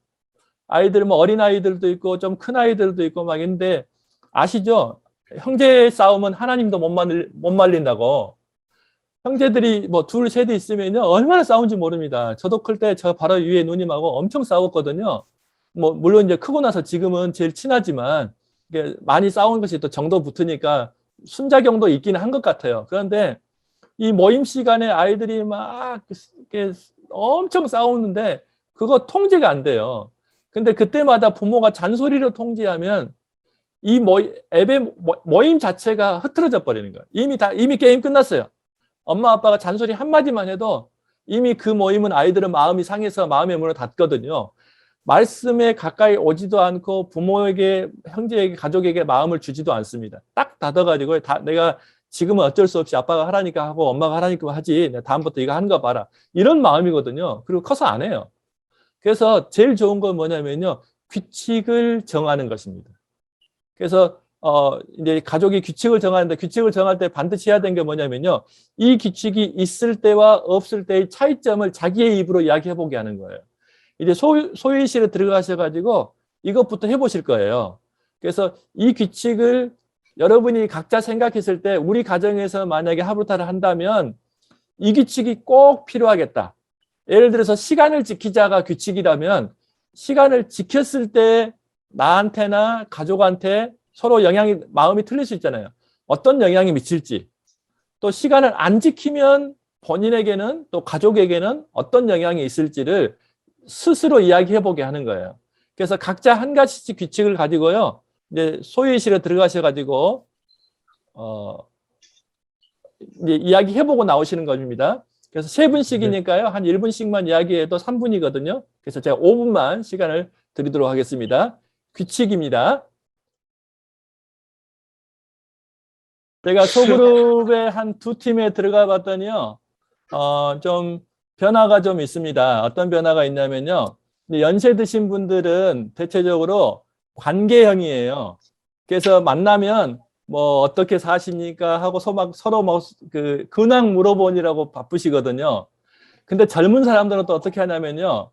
아이들, 뭐 어린아이들도 있고 좀 큰 아이들도 있고 막 있는데 아시죠? 형제 싸움은 하나님도 못 말린다고. 형제들이 뭐 둘, 셋이 있으면요. 얼마나 싸운지 모릅니다. 저도 클 때 저 바로 위에 누님하고 엄청 싸웠거든요. 뭐, 물론 이제 크고 나서 지금은 제일 친하지만 이게 많이 싸운 것이 또 정도 붙으니까 순작용도 있기는 한 것 같아요. 그런데 이 모임 시간에 아이들이 막 이렇게 엄청 싸우는데 그거 통제가 안 돼요. 근데 그때마다 부모가 잔소리로 통제하면 이 앱의 모임 자체가 흐트러져 버리는 거예요. 이미 게임 끝났어요. 엄마 아빠가 잔소리 한마디만 해도 이미 그 모임은 아이들은 마음이 상해서 마음의 문을 닫거든요. 말씀에 가까이 오지도 않고 부모에게, 형제에게, 가족에게 마음을 주지도 않습니다. 딱 닫아가지고 내가 지금은 어쩔 수 없이 아빠가 하라니까 하고 엄마가 하라니까 하지. 다음부터 이거 하는 거 봐라. 이런 마음이거든요. 그리고 커서 안 해요. 그래서 제일 좋은 건 뭐냐면요. 규칙을 정하는 것입니다. 그래서 이제 가족이 규칙을 정하는데 규칙을 정할 때 반드시 해야 되는 게 뭐냐면요. 이 규칙이 있을 때와 없을 때의 차이점을 자기의 입으로 이야기해 보게 하는 거예요. 이제 소유실에 들어가셔가지고 이것부터 해보실 거예요. 그래서 이 규칙을 여러분이 각자 생각했을 때 우리 가정에서 만약에 하루타를 한다면 이 규칙이 꼭 필요하겠다. 예를 들어서 시간을 지키자가 규칙이라면 시간을 지켰을 때 나한테나 가족한테 서로 마음이 틀릴 수 있잖아요. 어떤 영향이 미칠지. 또 시간을 안 지키면 본인에게는 또 가족에게는 어떤 영향이 있을지를 스스로 이야기해보게 하는 거예요. 그래서 각자 한 가지씩 규칙을 가지고요. 이제 소유실에 들어가셔가지고, 이제 이야기해보고 나오시는 겁니다. 그래서 세 분씩이니까요. 한 1분씩만 이야기해도 3분이거든요. 그래서 제가 5분만 시간을 드리도록 하겠습니다. 규칙입니다. 제가 소그룹의 한 두 팀에 들어가 봤더니요. 좀 변화가 좀 있습니다. 어떤 변화가 있냐면요. 연세 드신 분들은 대체적으로 관계형이에요. 그래서 만나면 뭐 어떻게 사십니까 하고 서로 뭐 그 근황 물어보느라고 바쁘시거든요. 근데 젊은 사람들은 또 어떻게 하냐면요.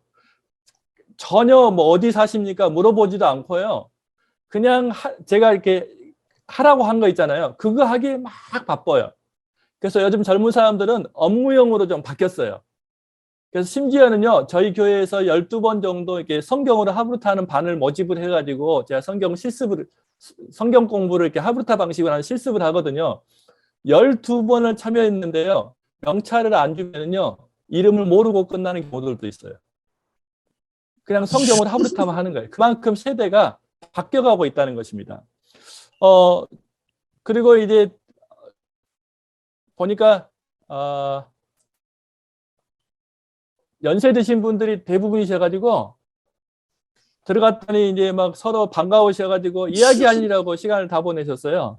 전혀 뭐 어디 사십니까 물어보지도 않고요. 그냥 제가 이렇게 하라고 한 거 있잖아요. 그거 하기에 막 바빠요. 그래서 요즘 젊은 사람들은 업무용으로 좀 바뀌었어요. 그래서 심지어는요, 저희 교회에서 12번 정도 이렇게 성경으로 하브루타하는 반을 모집을 해가지고 제가 성경 공부를 이렇게 하브루타 방식으로 하는 실습을 하거든요. 12번을 참여했는데요. 명찰을 안 주면요, 이름을 모르고 끝나는 경우들도 있어요. 그냥 성경으로 하브루타만 하는 거예요. 그만큼 세대가 바뀌어가고 있다는 것입니다. 그리고 이제 보니까 연세 드신 분들이 대부분이셔가지고 들어갔더니 이제 막 서로 반가우셔가지고 이야기하느라고 시간을 다 보내셨어요.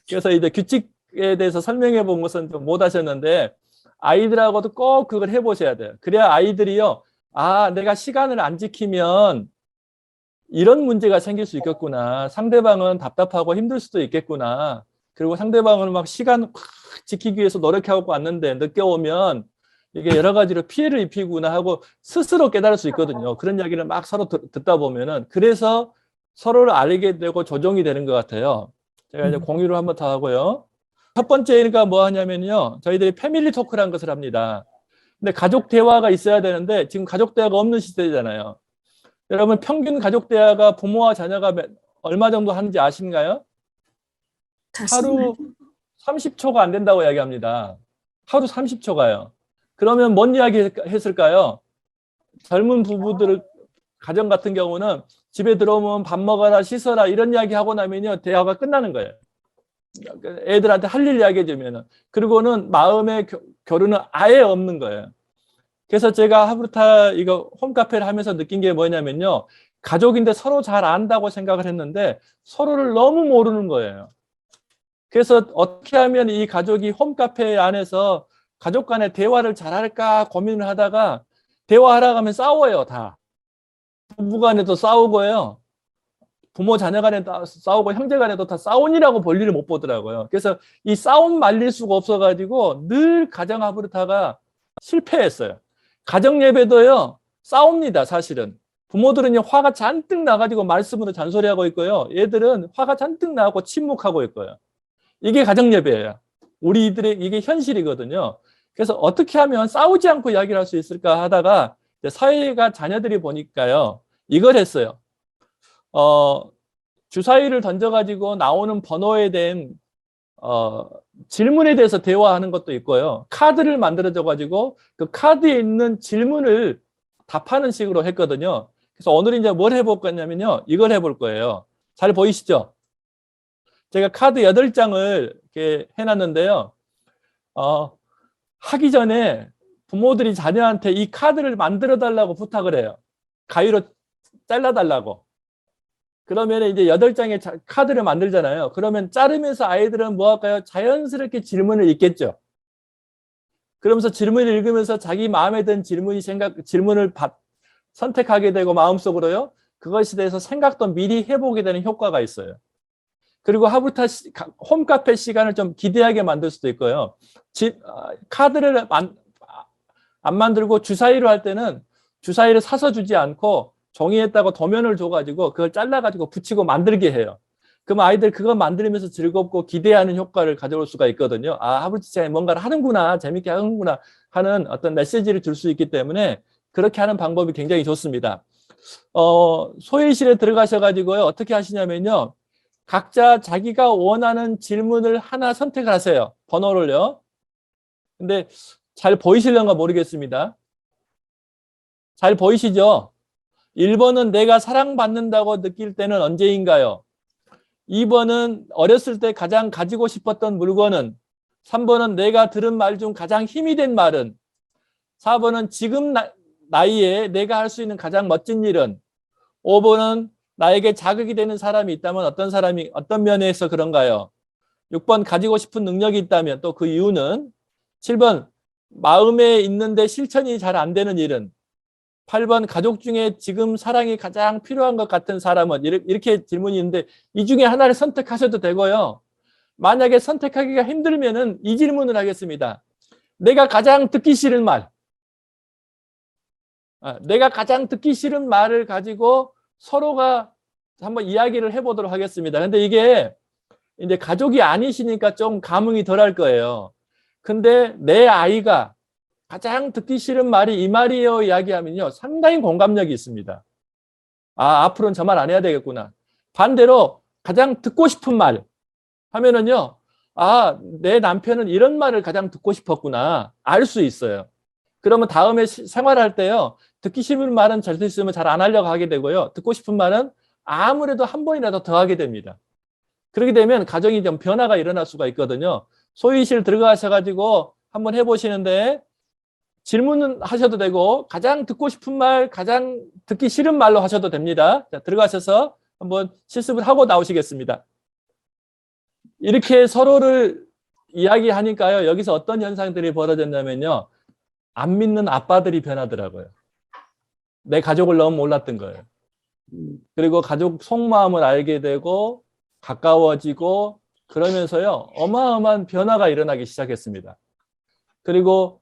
그래서 이제 규칙에 대해서 설명해 본 것은 좀 못 하셨는데 아이들하고도 꼭 그걸 해보셔야 돼요. 그래야 아이들이요, 아, 내가 시간을 안 지키면 이런 문제가 생길 수 있겠구나. 상대방은 답답하고 힘들 수도 있겠구나. 그리고 상대방은 막 시간 지키기 위해서 노력하고 왔는데 늦게 오면 이게 여러 가지로 피해를 입히구나 하고 스스로 깨달을 수 있거든요. 그런 이야기를 막 서로 듣다 보면은 그래서 서로를 알게 되고 조정이 되는 것 같아요. 제가 이제 공유를 한번 더 하고요. 첫 번째가 뭐 하냐면요. 저희들이 패밀리 토크라는 것을 합니다. 근데 가족 대화가 있어야 되는데 지금 가족 대화가 없는 시대잖아요. 여러분 평균 가족 대화가 부모와 자녀가 얼마 정도 하는지 아신가요? 하루 30초가 안 된다고 이야기합니다. 하루 30초가요. 그러면 뭔 이야기 했을까요? 젊은 부부들 가정 같은 경우는 집에 들어오면 밥 먹어라, 씻어라 이런 이야기 하고 나면요 대화가 끝나는 거예요. 애들한테 할 일 이야기 해주면은. 그리고는 마음의 교류는 아예 없는 거예요. 그래서 제가 하브루타 이거 홈카페를 하면서 느낀 게 뭐냐면요. 가족인데 서로 잘 안다고 생각을 했는데 서로를 너무 모르는 거예요. 그래서 어떻게 하면 이 가족이 홈카페 안에서 가족 간의 대화를 잘할까 고민을 하다가 대화하라고 하면 싸워요, 다. 부부 간에도 싸우고요. 부모 자녀 간에도 싸우고 형제 간에도 다 싸움이라고 볼일을 못 보더라고요. 그래서 이 싸움 말릴 수가 없어가지고 늘 가정 하브루타가 실패했어요. 가정 예배도요, 싸웁니다, 사실은. 부모들은 화가 잔뜩 나가지고 말씀으로 잔소리하고 있고요. 얘들은 화가 잔뜩 나고 침묵하고 있고요. 이게 가정 예배예요. 우리들의 이게 현실이거든요. 그래서 어떻게 하면 싸우지 않고 이야기를 할 수 있을까 하다가 사회가 자녀들이 보니까요. 이걸 했어요. 주사위를 던져가지고 나오는 번호에 대한 질문에 대해서 대화하는 것도 있고요. 카드를 만들어줘가지고 그 카드에 있는 질문을 답하는 식으로 했거든요. 그래서 오늘 이제 뭘 해볼 거냐면요. 이걸 해볼 거예요. 잘 보이시죠? 제가 카드 8장을 이렇게 해놨는데요. 하기 전에 부모들이 자녀한테 이 카드를 만들어 달라고 부탁을 해요. 가위로 잘라달라고. 그러면 이제 8장의 카드를 만들잖아요. 그러면 자르면서 아이들은 뭐 할까요? 자연스럽게 질문을 읽겠죠. 그러면서 질문을 읽으면서 자기 마음에 든 질문을 선택하게 되고 마음속으로요. 그것에 대해서 생각도 미리 해보게 되는 효과가 있어요. 그리고 하부타 홈카페 시간을 좀 기대하게 만들 수도 있고요. 카드를 안 만들고 주사위로 할 때는 주사위를 사서 주지 않고 종이에다가 도면을 줘가지고 그걸 잘라가지고 붙이고 만들게 해요. 그럼 아이들 그거 만들면서 즐겁고 기대하는 효과를 가져올 수가 있거든요. 아, 하부티차에 뭔가를 하는구나, 재밌게 하는구나 하는 어떤 메시지를 줄 수 있기 때문에 그렇게 하는 방법이 굉장히 좋습니다. 소위실에 들어가셔가지고요. 어떻게 하시냐면요. 각자 자기가 원하는 질문을 하나 선택을 하세요. 번호를요. 근데 잘 보이실런가 모르겠습니다. 잘 보이시죠? 1번은 내가 사랑받는다고 느낄 때는 언제인가요? 2번은 어렸을 때 가장 가지고 싶었던 물건은? 3번은 내가 들은 말 중 가장 힘이 된 말은? 4번은 지금 나이에 내가 할 수 있는 가장 멋진 일은? 5번은 나에게 자극이 되는 사람이 있다면 어떤 면에서 그런가요? 6번 가지고 싶은 능력이 있다면 또 그 이유는? 7번 마음에 있는데 실천이 잘 안 되는 일은? 8번 가족 중에 지금 사랑이 가장 필요한 것 같은 사람은? 이렇게 질문이 있는데 이 중에 하나를 선택하셔도 되고요. 만약에 선택하기가 힘들면은 이 질문을 하겠습니다. 내가 가장 듣기 싫은 말. 내가 가장 듣기 싫은 말을 가지고 서로가 한번 이야기를 해보도록 하겠습니다. 근데 이게 이제 가족이 아니시니까 좀 감흥이 덜할 거예요. 근데 내 아이가 가장 듣기 싫은 말이 이 말이에요 이야기하면요. 상당히 공감력이 있습니다. 아, 앞으로는 저 말 안 해야 되겠구나. 반대로 가장 듣고 싶은 말 하면은요. 아, 내 남편은 이런 말을 가장 듣고 싶었구나. 알 수 있어요. 그러면 다음에 생활할 때요. 듣기 싫은 말은 잘 수 있으면 잘 안 하려고 하게 되고요. 듣고 싶은 말은 아무래도 한 번이라도 더 하게 됩니다. 그렇게 되면 가정이 좀 변화가 일어날 수가 있거든요. 소위실 들어가셔가지고 한번 해보시는데 질문은 하셔도 되고 가장 듣고 싶은 말, 가장 듣기 싫은 말로 하셔도 됩니다. 자, 들어가셔서 한번 실습을 하고 나오시겠습니다. 이렇게 서로를 이야기하니까요. 여기서 어떤 현상들이 벌어졌냐면요. 안 믿는 아빠들이 변하더라고요. 내 가족을 너무 몰랐던 거예요. 그리고 가족 속마음을 알게 되고 가까워지고 그러면서요. 어마어마한 변화가 일어나기 시작했습니다. 그리고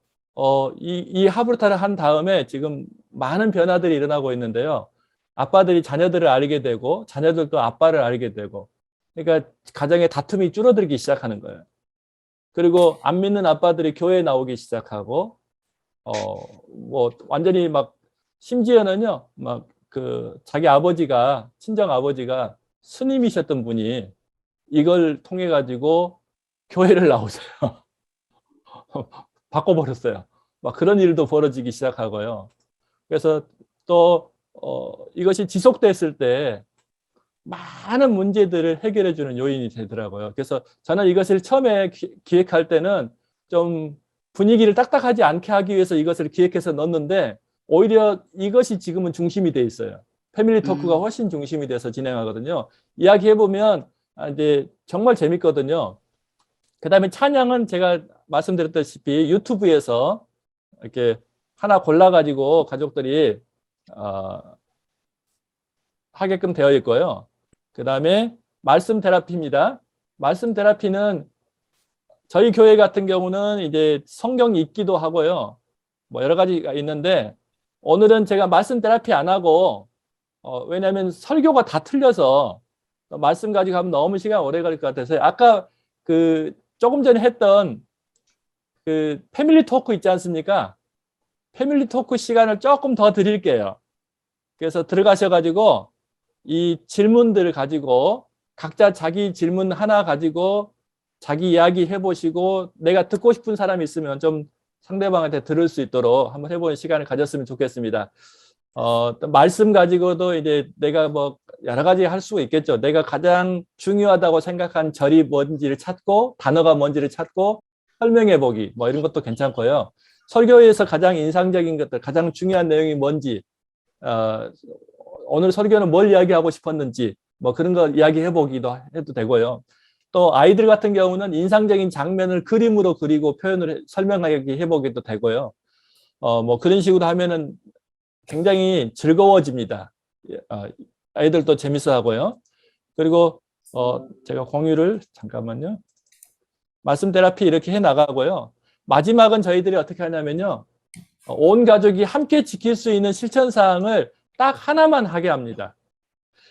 이 하브르타를 한 다음에 지금 많은 변화들이 일어나고 있는데요. 아빠들이 자녀들을 알게 되고 자녀들도 아빠를 알게 되고 그러니까 가정의 다툼이 줄어들기 시작하는 거예요. 그리고 안 믿는 아빠들이 교회에 나오기 시작하고 뭐 완전히 막 심지어는요. 막 그 자기 아버지가 친정 아버지가 스님이셨던 분이 이걸 통해 가지고 교회를 나오세요. 바꿔버렸어요. 막 그런 일도 벌어지기 시작하고요. 그래서 또 이것이 지속됐을 때 많은 문제들을 해결해 주는 요인이 되더라고요. 그래서 저는 이것을 처음에 기획할 때는 좀 분위기를 딱딱하지 않게 하기 위해서 이것을 기획해서 넣었는데 오히려 이것이 지금은 중심이 돼 있어요. 패밀리 토크가 훨씬 중심이 돼서 진행하거든요. 이야기해 보면 이제 정말 재밌거든요. 그다음에 찬양은 제가 말씀드렸다시피 유튜브에서 이렇게 하나 골라가지고 가족들이 하게끔 되어 있고요. 그다음에 말씀 테라피입니다. 말씀 테라피는 저희 교회 같은 경우는 이제 성경 읽기도 하고요. 뭐 여러 가지가 있는데 오늘은 제가 말씀 테라피 안 하고 왜냐하면 설교가 다 틀려서 말씀 가지고 하면 너무 시간 오래 걸릴 것 같아서 아까 그 조금 전에 했던 그 패밀리 토크 있지 않습니까? 패밀리 토크 시간을 조금 더 드릴게요. 그래서 들어가셔가지고 이 질문들을 가지고 각자 자기 질문 하나 가지고 자기 이야기 해보시고 내가 듣고 싶은 사람이 있으면 좀 상대방한테 들을 수 있도록 한번 해보는 시간을 가졌으면 좋겠습니다. 말씀 가지고도 이제 내가 뭐 여러 가지 할 수가 있겠죠. 내가 가장 중요하다고 생각한 절이 뭔지를 찾고 단어가 뭔지를 찾고 설명해 보기 뭐 이런 것도 괜찮고요. 설교에서 가장 인상적인 것들, 가장 중요한 내용이 뭔지, 오늘 설교는 뭘 이야기하고 싶었는지 뭐 그런 거 이야기해 보기도 해도 되고요. 또 아이들 같은 경우는 인상적인 장면을 그림으로 그리고 표현을 설명하게 해보기도 되고요. 뭐 그런 식으로 하면은 굉장히 즐거워집니다. 아이들도 재밌어 하고요. 그리고 제가 공유를 잠깐만요. 말씀 테라피 이렇게 해 나가고요. 마지막은 저희들이 어떻게 하냐면요. 온 가족이 함께 지킬 수 있는 실천 사항을 딱 하나만 하게 합니다.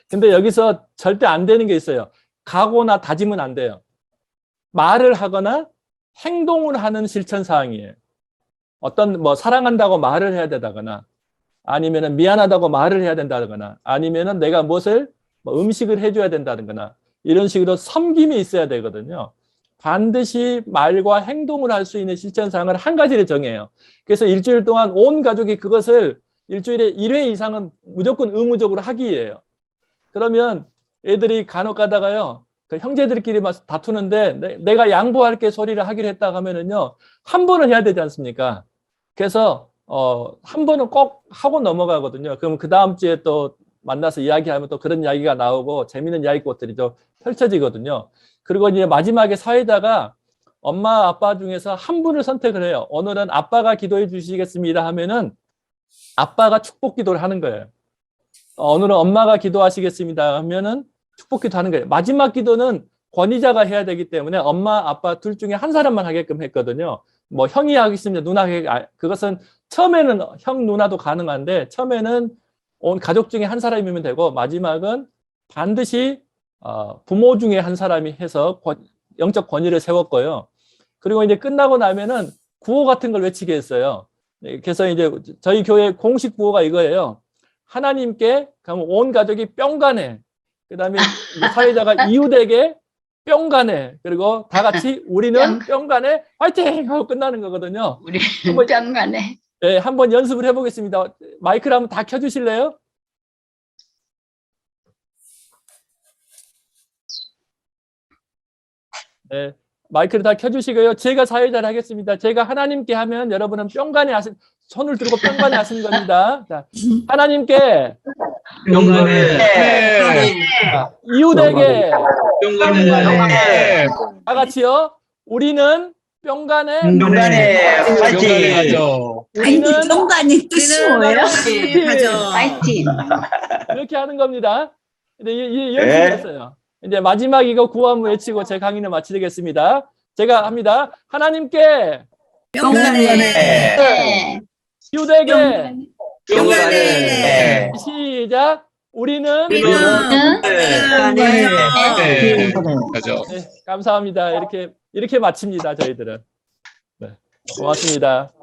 근데 여기서 절대 안 되는 게 있어요. 각오나 다짐은 안 돼요. 말을 하거나 행동을 하는 실천 사항이에요. 어떤 사랑한다고 말을 해야 되다거나 아니면은 미안하다고 말을 해야 된다거나 아니면은 내가 무엇을 음식을 해줘야 된다거나 이런 식으로 섬김이 있어야 되거든요. 반드시 말과 행동을 할 수 있는 실천 사항을 한 가지를 정해요. 그래서 일주일 동안 온 가족이 그것을 일주일에 1회 이상은 무조건 의무적으로 하기예요. 그러면 애들이 간혹 가다가요. 그 형제들끼리 막 다투는데 내가 양보할게 소리를 하기로 했다 하면은요. 한 번은 해야 되지 않습니까? 그래서 한 번은 꼭 하고 넘어가거든요. 그럼 그 다음 주에 또 만나서 이야기하면 또 그런 이야기가 나오고 재미있는 이야기꽃들이 또 펼쳐지거든요. 그리고 이제 마지막에 사회자가 엄마 아빠 중에서 한 분을 선택을 해요. 오늘은 아빠가 기도해 주시겠습니다 하면은 아빠가 축복 기도를 하는 거예요. 오늘은 엄마가 기도하시겠습니다 하면은 축복 기도 하는 거예요. 마지막 기도는 권위자가 해야 되기 때문에 엄마 아빠 둘 중에 한 사람만 하게끔 했거든요. 뭐 형이 하겠습니다. 누나 그것은 처음에는 형 누나도 가능한데 처음에는 온 가족 중에 한 사람이면 되고 마지막은 반드시 부모 중에 한 사람이 해서 영적 권위를 세웠고요. 그리고 이제 끝나고 나면은 구호 같은 걸 외치게 했어요. 그래서 이제 저희 교회 공식 구호가 이거예요. 하나님께 온 가족이 뿅가네. 그다음에 사회자가 이웃에게 뿅가네. 그리고 다 같이 우리는 뿅가네 화이팅 하고 끝나는 거거든요. 우리 뿅가네. 네, 한번 연습을 해보겠습니다. 마이크를 한번 다 켜주실래요? 네, 마이크를 다 켜주시고요. 제가 사회자를 하겠습니다. 제가 하나님께 하면 여러분은 뿅간에 손을 들고 뿅간에 하시는 겁니다. 자, 하나님께 영광에 이웃에게 영광에 다 같이요. 우리는 뿅간에 파이팅 하죠. 우리는 정관이 뜻이 뭐예요? 하죠. 파이팅. 이렇게 하는 겁니다. 근데 이 연습이었어요. 이제 마지막 이거 구호 한번 외치고 제 강의를 마치겠습니다. 제가 합니다. 하나님께 네. 이웃에게 영광에 시작. 우리는 네. 하죠. 네, 감사합니다. 이렇게 마칩니다. 저희들은. 네, 고맙습니다.